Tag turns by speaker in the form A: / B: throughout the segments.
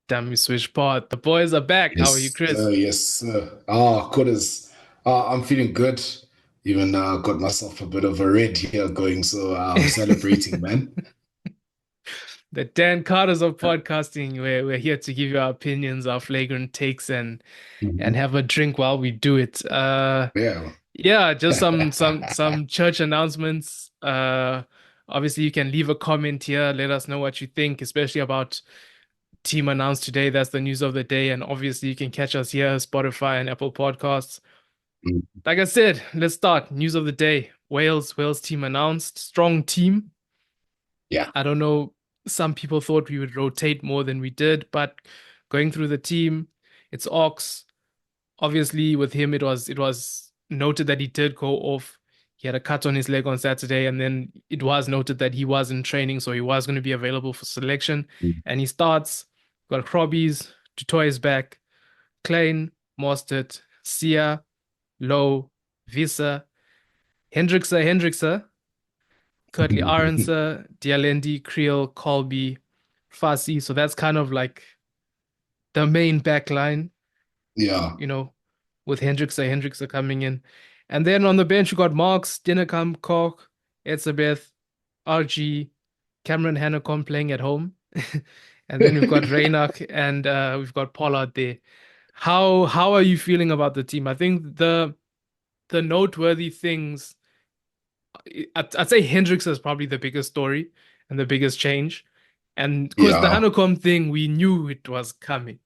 A: Damn, you switch part. The boys are back. How are you,
B: Yes,
A: Chris?
B: yes, sir. Good as I'm feeling good. Even got myself a bit of a red here going, so I'm celebrating, man.
A: The Dan Carters of podcasting, where we're here to give you our opinions, our flagrant takes, and
B: Mhm.
A: have a drink while we do it.
B: Yeah.
A: Yeah, just some church announcements. Obviously you can leave a comment here, let us know what you think, especially about team announced today. That's the news of the day. And obviously you can catch us here, Spotify and Apple Podcasts.
B: Mm.
A: Like I said, let's start. News of the day. Wales team announced. Strong team.
B: Yeah.
A: I don't know. Some people thought we would rotate more than we did, but going through the team, it's Ox. Obviously, with him, it was noted that he did go off. He had a cut on his leg on Saturday, and then it was noted that he was in training, so he was going to be available for selection.
B: Mm.
A: And he starts. Got Krobbies, Tutoy's back, Klein, Mostert, Sia, Low, Visa, Hendrickse, Kurtley Aronson, Dialendi, Creel, Colby, Fassi. So that's kind of like the main back line,
B: Yeah.
A: you know, with Hendrickse coming in. And then on the bench, you got Marks, Dinnekamp, Koch, Etzebeth, RG, Cameron Hanekom playing at home. And then we've got Reinach and we've got Pollard there. How are you feeling about the team? I think the noteworthy things I'd say Hendrix is probably the biggest story and the biggest change. And because the
B: Yeah.
A: Hanukkah thing, we knew it was coming.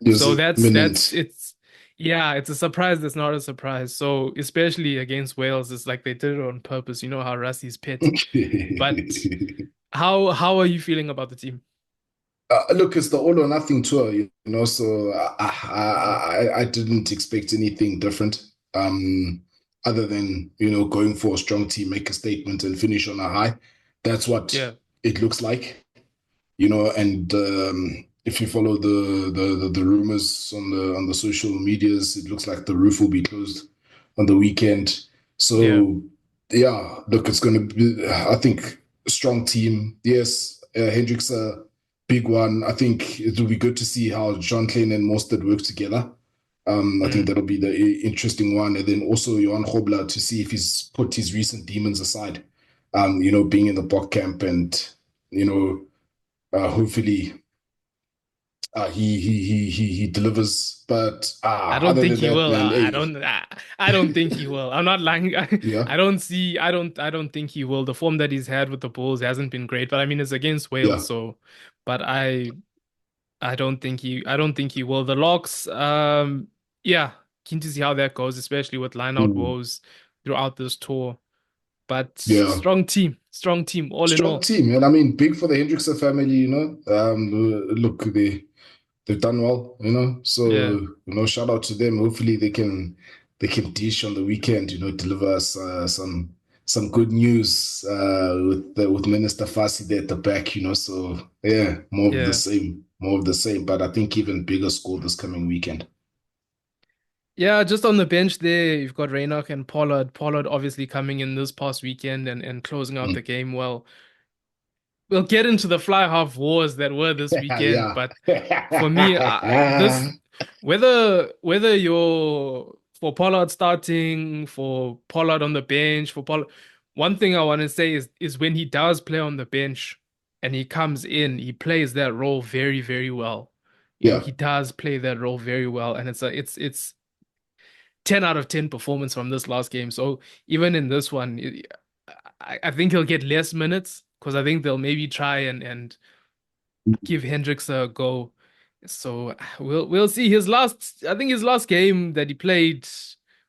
B: It was
A: So that's
B: imminent.
A: it's yeah, it's a surprise that's not a surprise. So especially against Wales, it's like they did it on purpose. You know how Rassie's petty. But how are you feeling about the team?
B: Look, it's the all or nothing tour, so I didn't expect anything different. Other than, going for a strong team, make a statement and finish on a high. That's what
A: Yeah,
B: it looks like. And if you follow the rumors on the social medias, it looks like the roof will be closed on the weekend.
A: yeah.
B: So yeah, look, it's going to be, I think, a strong team. Yes, Hendricks a big one. I think it will be good to see how John Klein and Mostert work together. I think
A: Mm.
B: that'll be the interesting one. And then also Johan Hobler to see if he's put his recent demons aside. Being in the Bok camp and you know hopefully, he delivers. But
A: I don't
B: other
A: think
B: than
A: he
B: that,
A: will.
B: man,
A: I
B: hey,
A: don't. I don't think he will. I'm not lying.
B: yeah,
A: I don't see. I don't. I don't think he will. The form that he's had with the Bulls hasn't been great. But I mean, it's against Wales,
B: yeah,
A: so. But I don't think he. I don't think he will. The locks. Yeah, keen to see how that goes, especially with lineout
B: mm,
A: woes throughout this tour. But
B: yeah.
A: strong team, all in
B: Strong
A: all.
B: team, and I mean, big for the Hendrickson family. Look, they've done well. So
A: Yeah,
B: shout out to them. Hopefully, they can dish on the weekend. Deliver us some good news with Minister Fassi there at the back. So yeah, more of the
A: yeah.
B: same, more of the same. But I think even bigger score this coming weekend.
A: Yeah, just on the bench there, you've got Reinach and Pollard. Pollard obviously coming in this past weekend and closing out the
B: Mm.
A: game well. We'll get into the fly half wars that were this weekend,
B: Yeah.
A: but for me, this whether you're for Pollard starting, for Pollard on the bench, for Pollard, one thing I want to say is when he does play on the bench and he comes in, he plays that role very, very well.
B: Yeah.
A: He does play that role very well, and it's 10 out of 10 performance from this last game. So even in this one, I think he'll get less minutes because I think they'll maybe try and give Hendricks a go. So we'll see his last. I think his last game that he played.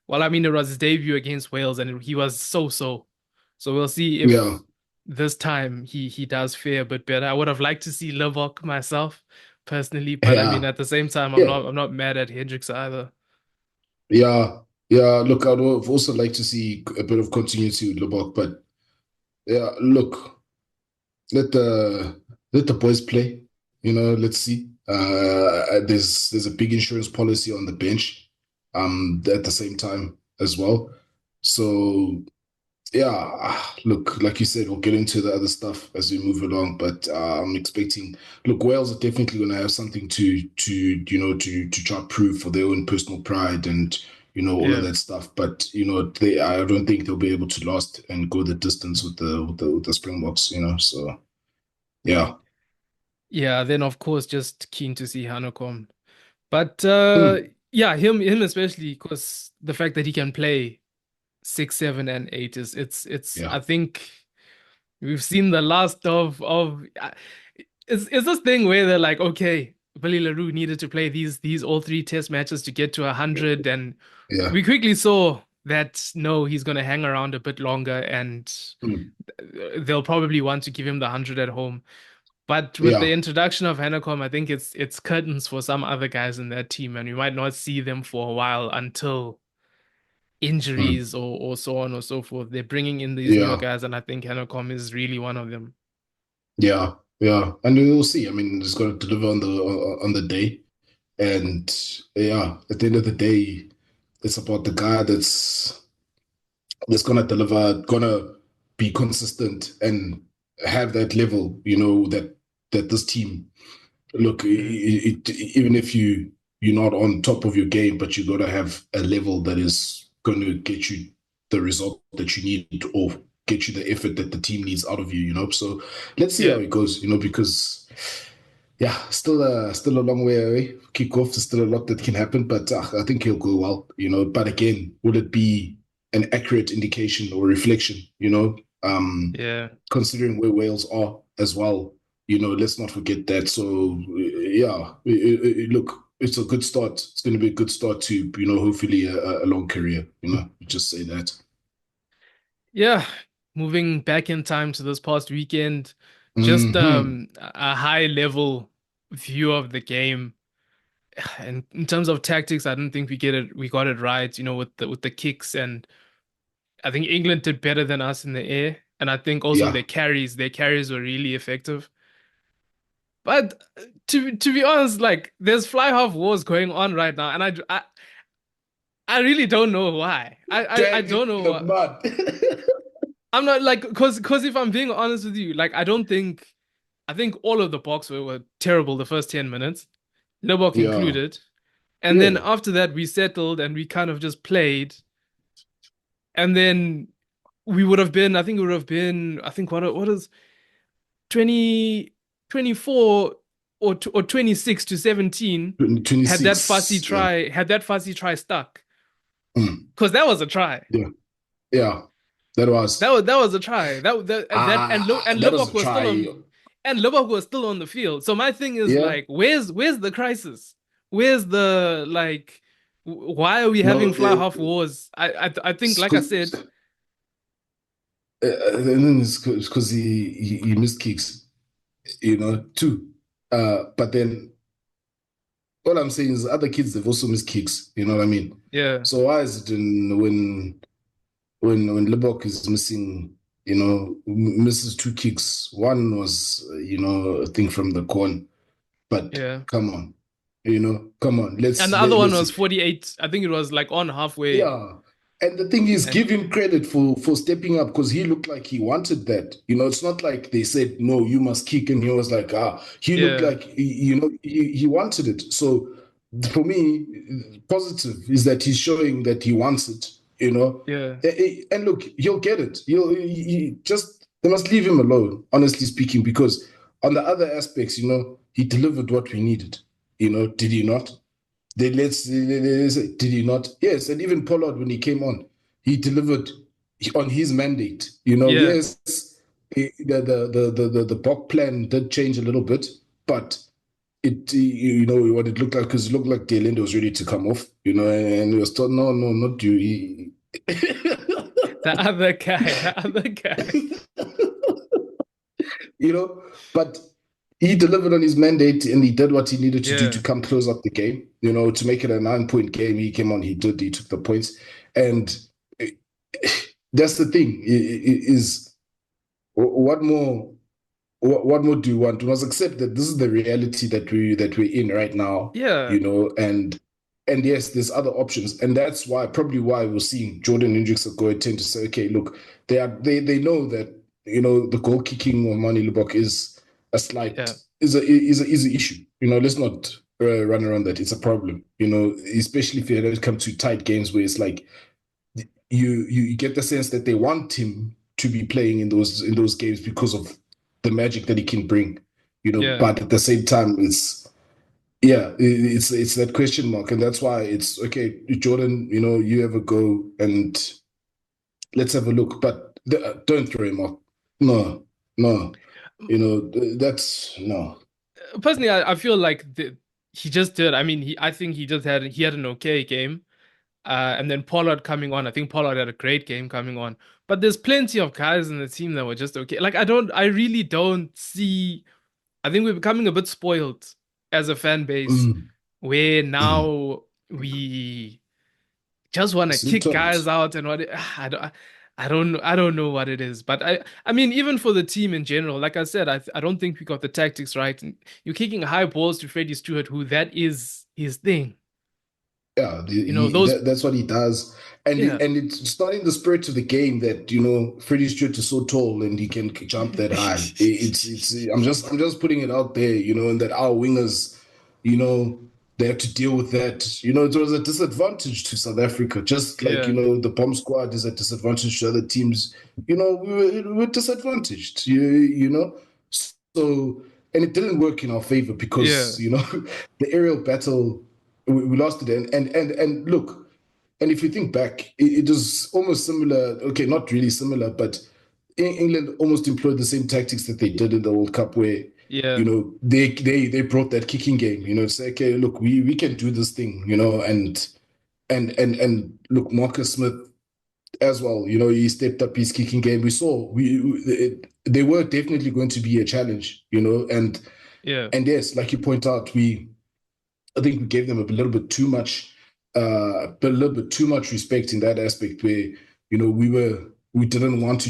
A: Well, I mean, it was his debut against Wales, and he was so. So we'll see
B: Yeah.
A: if this time he does fare a bit better. I would have liked to see Libbok myself personally, but I mean,
B: Yeah.
A: at the same time, I'm
B: Yeah.
A: not mad at Hendricks either.
B: Yeah, yeah. Look, I'd have also like to see a bit of continuity with Libbok, but yeah, look, let the let the boys play. Let's see. There's a big insurance policy on the bench, at the same time as well. So Yeah, look, like you said, we'll get into the other stuff as we move along, but I'm expecting, look, Wales are definitely going to have something to try to prove for their own personal pride and, all of
A: Yeah.
B: that stuff. But, I don't think they'll be able to last and go the distance with the Springboks, so yeah.
A: Yeah, then of course just keen to see Hanekom. But
B: Mm,
A: yeah, him especially because the fact that he can play 6, 7, and 8 is it's
B: yeah,
A: I think we've seen the last of it's this thing where they're like, okay, Billy LaRue needed to play these all three test matches to get to 100, and
B: yeah,
A: we quickly saw that no, he's gonna hang around a bit longer, and
B: mm,
A: they'll probably want to give him the 100 at home. But with the
B: yeah,
A: introduction of Hanekom, I think it's curtains for some other guys in that team, and we might not see them for a while until
B: mm,
A: injuries or so on or so forth. They're bringing in these newer
B: yeah,
A: guys, and I think Hanekom is really one of them.
B: yeah, yeah. And we'll see. I mean, he's got to deliver on the day. And yeah, at the end of the day, it's about the guy that's gonna deliver, gonna be consistent and have that level, that this team look,
A: Mm.
B: even if you're not on top of your game, but you gotta have a level that is gonna get you the result that you need or get you the effort that the team needs out of you. So let's see how
A: Yeah,
B: it goes, because yeah, still a long way away. Kickoff is still a lot that can happen, but I think he'll go well. But again, would it be an accurate indication or reflection?
A: yeah.
B: Considering where Wales are as well. Let's not forget that. So yeah, look, it's a good start. It's going to be a good start to hopefully a long career. Just say that.
A: Yeah, moving back in time to this past weekend, just
B: Hmm.
A: a high level view of the game. And in terms of tactics, I don't think we got it right, with the kicks, and I think England did better than us in the air. And I think also
B: Yeah,
A: their carries were really effective. But to be honest, like there's fly half wars going on right now, and I really don't know why. I
B: dragged
A: don't
B: it
A: know
B: in the
A: why.
B: mud.
A: I'm not like because if I'm being honest with you, like I think all of the Boks were terrible the first 10 minutes, Libbok
B: Yeah,
A: included. And then
B: yeah.
A: after that we settled and we kind of just played. And then I think it would have been, I think what is 20 24 or 26 to 17
B: 26. Yeah.
A: had that fussy try stuck.
B: Mm.
A: Because that was a try.
B: Yeah. Yeah. That was
A: That was a try. And
B: that was
A: Libbok
B: a
A: was still
B: try.
A: on the field. So my thing is
B: Yeah.
A: like, where's the crisis? Where's the like? Why are we having
B: No,
A: fly half wars? I think, like I said,
B: and then it's because he missed kicks, too. But then all I'm saying is other kids they've also missed kicks. You know what I mean?
A: yeah,
B: So why is it when Libbok is missing, misses two kicks? One was a thing from the corner, but
A: yeah.
B: come on, come on.
A: And the other one
B: Let's
A: was 48. I think it was like on halfway.
B: Yeah. And the thing is,
A: And
B: give him credit for stepping up because he looked like he wanted that. It's not like they said, no, you must kick. And he was like, he looked
A: yeah,
B: like, he wanted it. So for me, positive is that he's showing that he wants it.
A: yeah,
B: And look, he'll get it. They must leave him alone, honestly speaking, because on the other aspects, he delivered what we needed. Did he not? Did he not? Yes, and even Pollard when he came on, he delivered on his mandate.
A: yeah,
B: Yes, the Bok plan did change a little bit, but what it looked like because it looked like Delende was ready to come off. And he was told, no, no, not you.
A: the other guy, the other guy.
B: you know, but he delivered on his mandate and he did what he needed to do
A: Yeah,
B: to come close up the game, to make it a 9-point game. He came on, he took the points. And that's the thing is what more what more do you want? We must accept that this is the reality that we're in right now,
A: yeah.
B: and and yes, there's other options, and that's why probably why we're seeing Jordan Hendricks go and tend to say, okay, look, they know that the goal kicking of Mani Libbok is a
A: Yeah,
B: slight is an issue. Let's not run around that. It's a problem. Especially if it comes to tight games where it's like you get the sense that they want him to be playing in those games because of the magic that he can bring.
A: yeah.
B: But at the same time, it's that question mark, and that's why it's okay, Jordan. You have a go, and let's have a look. But don't throw him off. No, no. That's no.
A: Personally, I feel like he just did. I mean, I think he had an okay game. And then Pollard coming on. I think Pollard had a great game coming on. But there's plenty of guys in the team that were just okay. Like I really don't see. I think we're becoming a bit spoiled as a fan base,
B: Mm,
A: where
B: mm.
A: now we just want to kick guys
B: Sometimes,
A: out and what I don't know what it is. But I mean, even for the team in general, like I said, I don't think we got the tactics right. And you're kicking high balls to Freddie Stewart, who that is his thing.
B: yeah,
A: Those
B: that's what he does, and
A: yeah.
B: it's not in the spirit of the game that Freddie Stewart is so tall and he can jump that high. It's I'm just putting it out there, and that our wingers, you know, they have to deal with that. It was a disadvantage to South Africa, just like
A: Yeah,
B: the bomb squad is a disadvantage to other teams. We were disadvantaged. So and it didn't work in our favor
A: yeah,
B: because the aerial battle we lost it, and look, and if you think back, it was almost similar. Okay, not really similar, but England almost employed the same tactics that they did in the World Cup, where
A: yeah,
B: they brought that kicking game. Say, okay, look, we can do this thing. And look, Marcus Smith as well. He stepped up his kicking game. We saw they were definitely going to be a challenge.
A: yeah,
B: And yes, like you point out, I think we gave them a little bit too much, respect in that aspect where we didn't want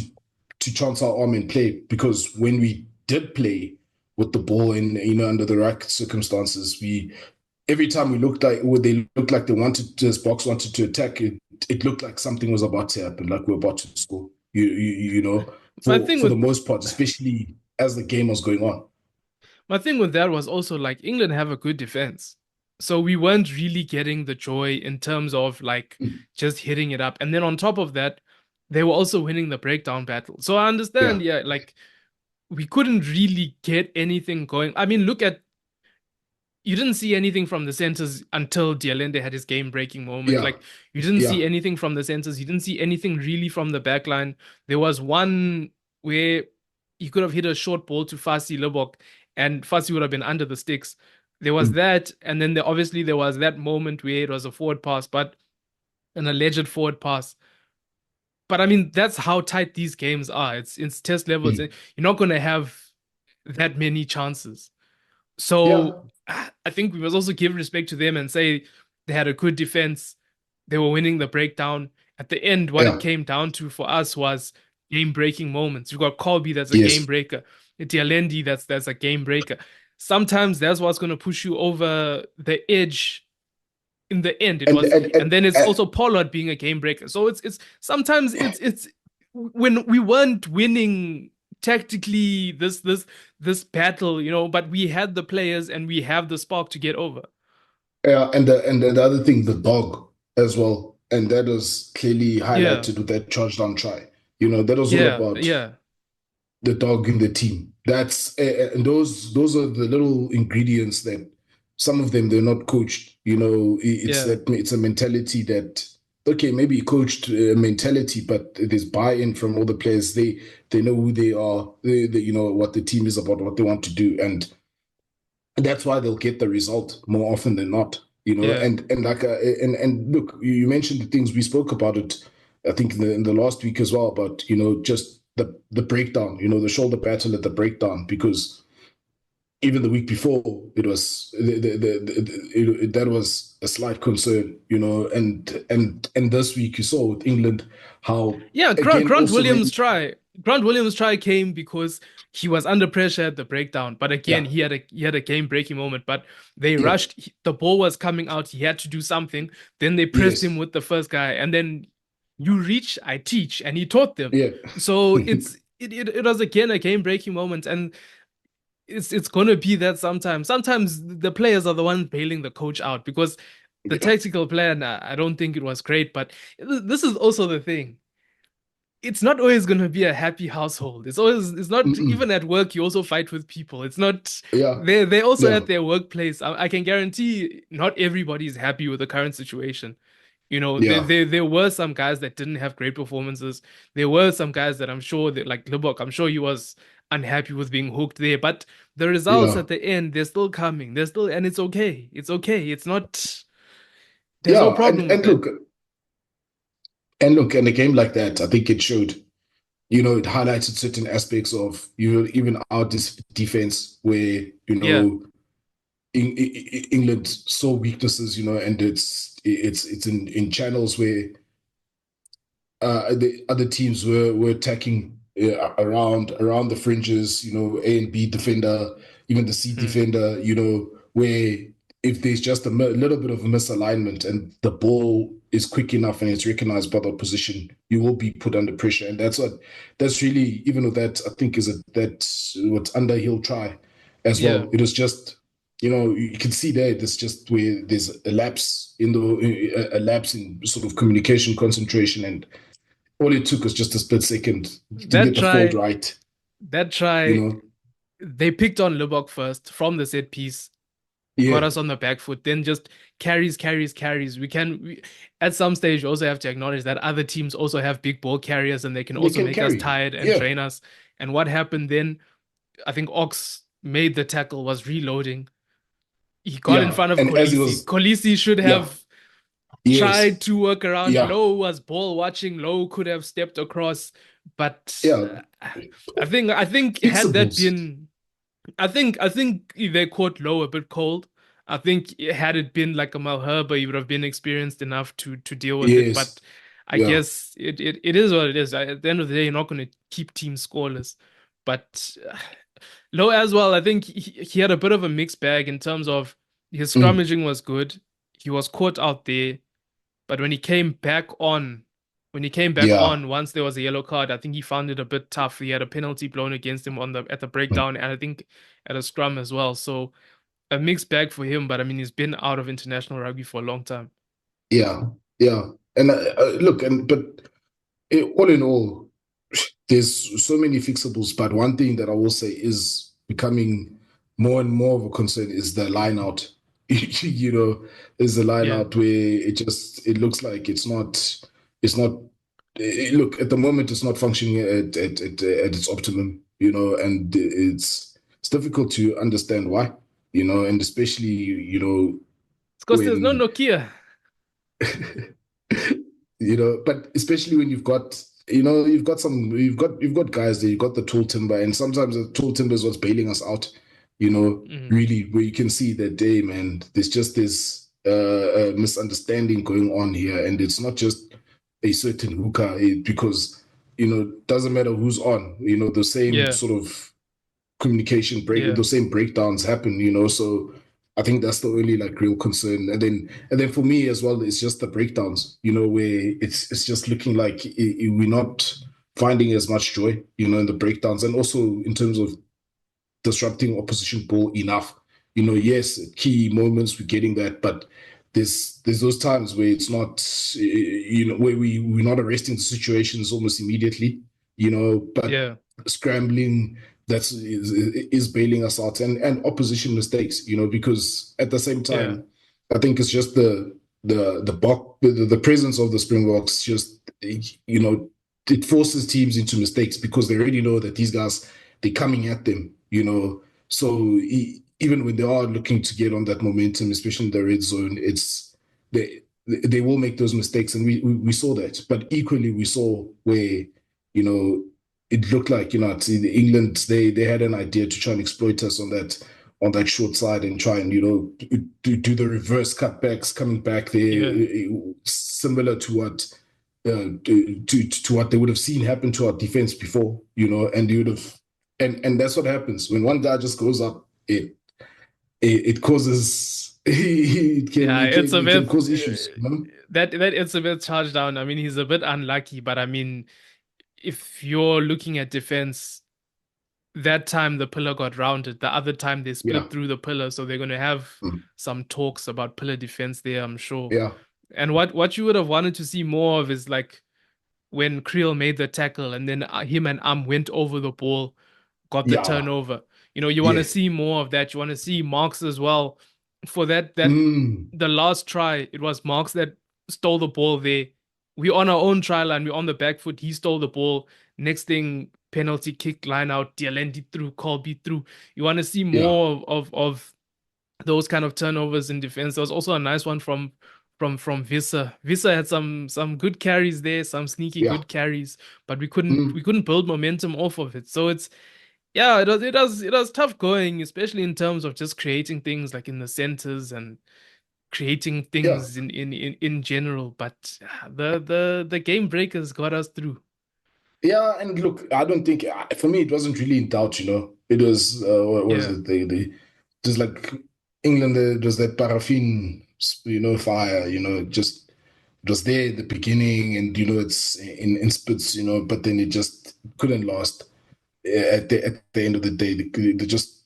B: to chance our arm and play, because when we did play with the ball in under the right circumstances, we every time we looked like they looked like they wanted to, this box wanted to attack it. It looked like something was about to happen, like we were about to score.
A: my
B: For
A: thing
B: the
A: with
B: most part, especially as the game was going on.
A: my thing with that was also like England have a good defense. So we weren't really getting the joy in terms of like
B: Mm.
A: just hitting it up. And then on top of that, they were also winning the breakdown battle. So I understand,
B: Yeah.
A: yeah, like we couldn't really get anything going. I mean, look at you didn't see anything from the centers until Dialende had his game-breaking moment.
B: Yeah.
A: Like you didn't see
B: Yeah.
A: anything from the centers. You didn't see anything really from the back line. There was one where you could have hit a short ball to Fasi Libbok, and Fasi would have been under the sticks. There was
B: Mm.
A: that, and then obviously there was that moment where it was a forward pass, but an alleged forward pass. But I mean, that's how tight these games are. It's test levels.
B: Mm.
A: You're not going to have that many chances.
B: Yeah.
A: So I think we must also give respect to them and say they had a good defense. They were winning the breakdown. At the end, what it
B: Yeah.
A: came down to for us was game-breaking moments. You've got Colby that's a game
B: Yes.
A: breaker. Dialendi that's a game breaker. Sometimes that's what's going to push you over the edge in the end. It
B: And
A: was,
B: and,
A: and
B: and,
A: then it's
B: and
A: also Pollard being a game breaker. So it's sometimes it's when we weren't winning tactically this battle, but we had the players and we have the spark to get over.
B: the other thing, the dog as well, and that was clearly
A: Yeah,
B: highlighted with that charge down try. That was all
A: yeah,
B: about
A: yeah,
B: the dog in the team. And those are the little ingredients that some of them they're not coached.
A: yeah,
B: It's a mentality that, okay, maybe coached mentality, but there's buy-in from all the players. They know who they are. They know what the team is about, what they want to do, and that's why they'll get the result more often than not.
A: yeah,
B: And like and look, you mentioned the things we spoke about it. I think in the last week as well, about just the breakdown, the shoulder battle at the breakdown, because even the week before it was that was a slight concern, and this week you saw with England how
A: yeah.
B: again
A: Grant
B: also
A: Williams
B: maybe
A: try. Grant Williams try came because he was under pressure at the breakdown, but again,
B: Yeah,
A: he had a game-breaking moment. But they
B: yeah,
A: rushed. The ball was coming out. He had to do something. Then they pressed him
B: yes,
A: with the first guy, and then you reach, I teach, and he taught them.
B: yeah,
A: So it was again a game-breaking moment, and it's gonna be that sometimes. Sometimes the players are the ones bailing the coach out because the
B: yeah.
A: tactical plan, I don't think it was great. But this is also the thing, it's not always going to be a happy household. It's not
B: Mm-mm.
A: even at work. You also fight with people. It's not
B: Yeah,
A: they're also
B: yeah,
A: at their workplace. I can guarantee not everybody is happy with the current situation.
B: yeah,
A: There were some guys that didn't have great performances. There were some guys that I'm sure that like Libbok, I'm sure he was unhappy with being hooked there. But the results
B: yeah,
A: at the end, they're still coming. They're still, and it's okay. It's okay. It's not. There's no
B: yeah.
A: problem with
B: And
A: that.
B: look, in a game like that, I think it showed. It highlighted certain aspects of even our defense where
A: Yeah.
B: England saw weaknesses, and it's in channels where the other teams were attacking around the fringes, A and B defender, even the C
A: Mm.
B: defender, where if there's just a little bit of a misalignment and the ball is quick enough and it's recognized by the opposition, you will be put under pressure. And that's really, even with that, I think that's what Underhill try as
A: Yeah.
B: well. It was just, you can see there's just where there's a lapse in sort of communication, concentration, and all it took was just a split second to
A: That
B: get the fold
A: try,
B: right,
A: that
B: you
A: try,
B: know.
A: they picked on Libbok first from the set piece, got
B: Yeah,
A: us on the back foot, then just carries, carries, carries. At some stage, you also have to acknowledge that other teams also have big ball carriers and they can
B: they
A: also
B: can
A: make us
B: carry.
A: tired and
B: Yeah,
A: drain us. And what happened then? I think Ox made the tackle, was reloading. He got in
B: yeah.
A: front of
B: And as he
A: Kolisi.
B: was,
A: Kolisi should
B: yeah,
A: have tried
B: yes,
A: to work around.
B: yeah,
A: Low was ball watching. Low could have stepped across, but
B: yeah.
A: I think had that
B: Principles.
A: been, I think they caught Low a bit cold. I think had it been like a Malherbe, he would have been experienced enough to deal with it. But
B: Yes,
A: I
B: yeah,
A: guess it is what it is. At the end of the day, you're not going to keep teams scoreless. But Low as well, I think he had a bit of a mixed bag in terms of his
B: mm,
A: scrummaging was good. He was caught out there, but when he came back on,
B: yeah,
A: once there was a yellow card, I think he found it a bit tough. He had a penalty blown against him at the
B: mm,
A: breakdown, and I think at a scrum as well. So a mixed bag for him, but I mean he's been out of international rugby for a long time.
B: yeah, yeah. And look, all in all, there's so many fixables. But one thing that I will say is becoming more and more of a concern is the line out. Is the line
A: Yeah,
B: out where it looks like it's not look, at the moment it's not functioning at its optimum, and it's difficult to understand why, and especially,
A: it's because there's no
B: when
A: Nokia.
B: but especially when you've got guys there, you've got the tool timber, and sometimes the tool timber is what's bailing us out,
A: Mhm.
B: really, where you can see that, day, man, there's just this misunderstanding going on here, and it's not just a certain hooker, because doesn't matter who's on, the same
A: Yeah,
B: sort of communication break,
A: yeah,
B: those same breakdowns happen, so I think that's the only like real concern. And then for me as well, it's just the breakdowns, where it's just looking like we're not finding as much joy, in the breakdowns, and also in terms of disrupting opposition ball enough. Yes, key moments we're getting that, but there's those times where it's not, where we're not arresting the situations almost immediately, but
A: yeah,
B: scrambling is bailing us out, and opposition mistakes, because at the same
A: yeah,
B: time, I think it's just the presence of the Springboks, just, it forces teams into mistakes because they already know that these guys, they're coming at them, so even when they are looking to get on that momentum, especially in the red zone, they will make those mistakes, and we saw that. But equally, we saw where, it looked like, England, they had an idea to try and exploit us on that short side, and try and, do the reverse cutbacks coming back there,
A: yeah,
B: similar to what to what they would have seen happen to our defense before, and you would have and that's what happens when one guy just goes up. It causes
A: Yeah, it's a
B: it can
A: bit
B: cause issues, you know?
A: that it's a bit charged down. I mean, he's a bit unlucky, but I mean, if you're looking at defense, that time the pillar got rounded. The other time they
B: Yeah.
A: split through the pillar, so they're going to have
B: Mm.
A: some talks about pillar defense there, I'm sure.
B: Yeah.
A: And what you would have wanted to see more of is like when Creel made the tackle and then him and went over the ball, got the
B: Yeah.
A: turnover. You know, you want to
B: Yeah.
A: see more of that. You want to see Marks as well. For that
B: Mm.
A: the last try, it was Marks that stole the ball there. We on our own try line, we're on the back foot. He stole the ball. Next thing, penalty kick, line out, Dialendi through, Colby through. You want to see
B: Yeah.
A: more of those kind of turnovers in defense. There was also a nice one from Vissa. Vissa had some good carries there, some sneaky
B: Yeah.
A: good carries, but we couldn't
B: Mm.
A: we couldn't build momentum off of it. So it's yeah, it was tough going, especially in terms of just creating things like in the centers and creating
B: Yeah.
A: things in general. But the game breakers got us through.
B: Yeah, and look, I don't think for me it wasn't really in doubt, you know. It was what was
A: Yeah,
B: it? Just like England, it was that paraffin, you know, fire, you know, just it was there at the beginning, and you know, it's in spits, you know, but then it just couldn't last. At the end of the day, they just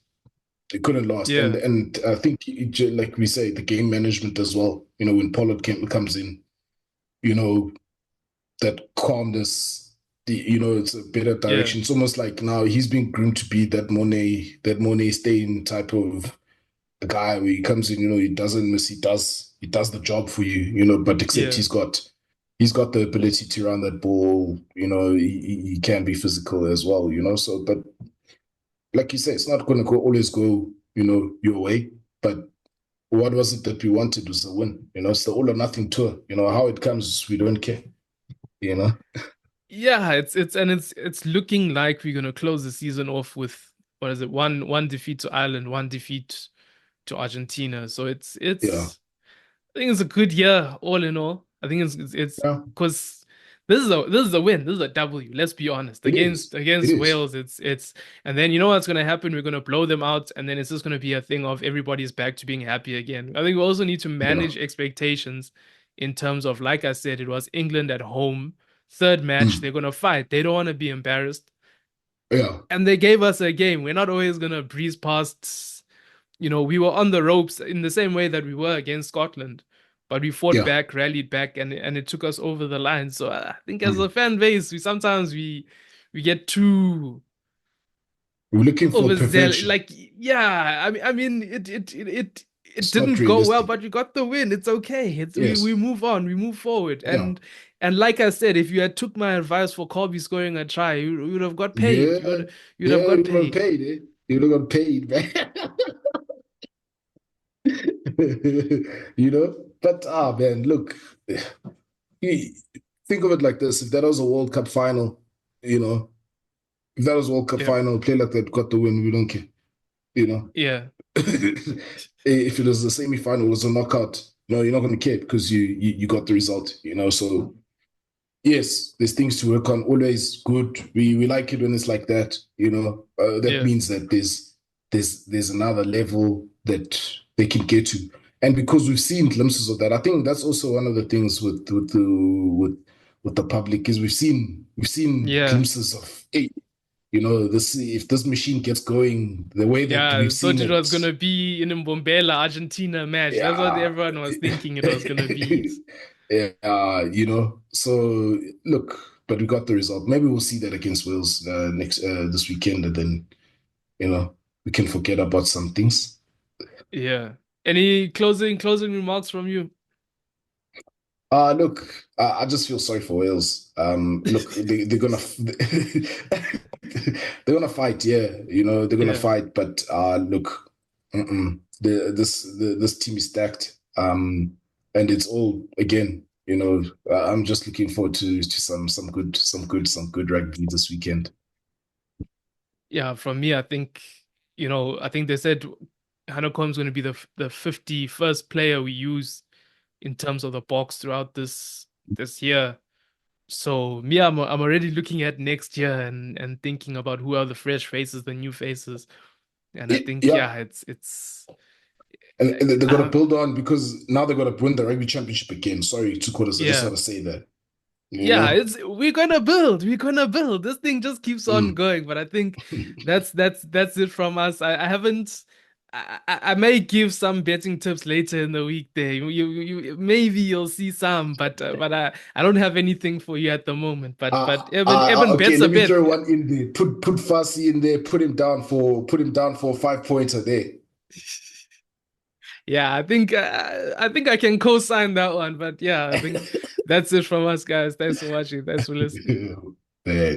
B: they couldn't last,
A: yeah,
B: and I think like we say, the game management as well. You know, when Pollard comes in, you know, that calmness, you know, it's a better
A: yeah,
B: direction. It's almost like now he's been groomed to be that Monet Stain type of a guy where he comes in, you know, he doesn't miss, he does the job for you, you know, but except
A: yeah,
B: he's got the ability to run that ball, you know, he can be physical as well, you know. So but like you say, it's not gonna always go, you know, your way. But what was it that we wanted was a win, you know, it's the all or nothing tour, you know, how it comes, we don't care, you know.
A: yeah. It's looking like we're gonna close the season off with what is it? One defeat to Ireland, one defeat to Argentina. So
B: Yeah.
A: I think it's a good year all in all. I think it's
B: Yeah.
A: because this is a win. This is a W. Let's be honest.
B: It
A: Against
B: is. It
A: against
B: is.
A: Wales, it's and then you know what's gonna happen? We're gonna blow them out, and then it's just gonna be a thing of everybody's back to being happy again. I think we also need to
B: Yeah.
A: manage expectations in terms of, like I said, it was England at home. Third match,
B: Mm.
A: they're gonna fight. They don't want to be embarrassed.
B: Yeah.
A: And they gave us a game. We're not always gonna breeze past. We were on the ropes in the same way that we were against Scotland, but we fought
B: Yeah.
A: back, rallied back, and it took us over the line. So I think as a
B: Mm.
A: fan base, we get too
B: We're looking for
A: overzealous.
B: perfection.
A: Like, yeah, I mean, it
B: It's not
A: didn't go well,
B: realistic.
A: but we got the win. It's okay. We
B: Yes.
A: move on, we move forward,
B: Yeah.
A: and like I said, if you had took my advice for Colby scoring a try, you would have got paid.
B: Yeah.
A: You'd have
B: Yeah.
A: got
B: You would have
A: paid.
B: paid, eh? You would have got paid, man. You know? But man, look, you- think of it like this. If that was a World Cup final, you know, if that was a World Cup
A: Yeah,
B: final, play like that, got the win, we don't care. You know.
A: yeah,
B: If it was a semi-final, it was a knockout. No, you're not going to care because you got the result. You know, so yes, there's things to work on. Always good. We like it when it's like that. You know, that
A: yeah,
B: means that there's another level that they can get to. And because we've seen glimpses of that, I think that's also one of the things with the public is we've seen
A: yeah.
B: glimpses of, hey, you know, this if this machine gets going the way that
A: Yeah,
B: we've
A: I thought
B: seen
A: it was
B: it.
A: gonna be in Mbombela, Argentina match. That's what
B: Yeah.
A: everyone was thinking it was gonna be.
B: Yeah, you know. So look, but we got the result. Maybe we'll see that against Wales next this weekend, and then you know we can forget about some things.
A: Yeah. Any closing remarks from you?
B: Look, I just feel sorry for Wales. Look, they're gonna they're gonna fight. Yeah, you know they're gonna
A: Yeah.
B: fight. But look, this team is stacked. And it's all again. You know, I'm just looking forward to some good rugby this weekend.
A: Yeah, from me, I think they said Hanekom's gonna be the 51st player we use in terms of the box throughout this year. So me, I'm already looking at next year and thinking about who are the fresh faces, the new faces, and I think
B: Yeah,
A: yeah, it's
B: and they're gonna
A: uh,
B: build on because now they're gonna win the rugby championship again. Sorry to quote us, I just
A: yeah.
B: gotta say that. You
A: Yeah,
B: know?
A: it's we're gonna build. This thing just keeps on
B: Mm.
A: going. But I think that's it from us. I haven't. I may give some betting tips later in the week. There, maybe you'll see some, but I don't have anything for you at the moment. But Evan
B: Okay,
A: bets a
B: let me
A: bet.
B: throw one in there. Put Fassi in there. Put him down for 5 pointer there.
A: Yeah, I think I can co-sign that one. But yeah, I think that's it from us, guys. Thanks for watching. Thanks for listening.
B: Yeah.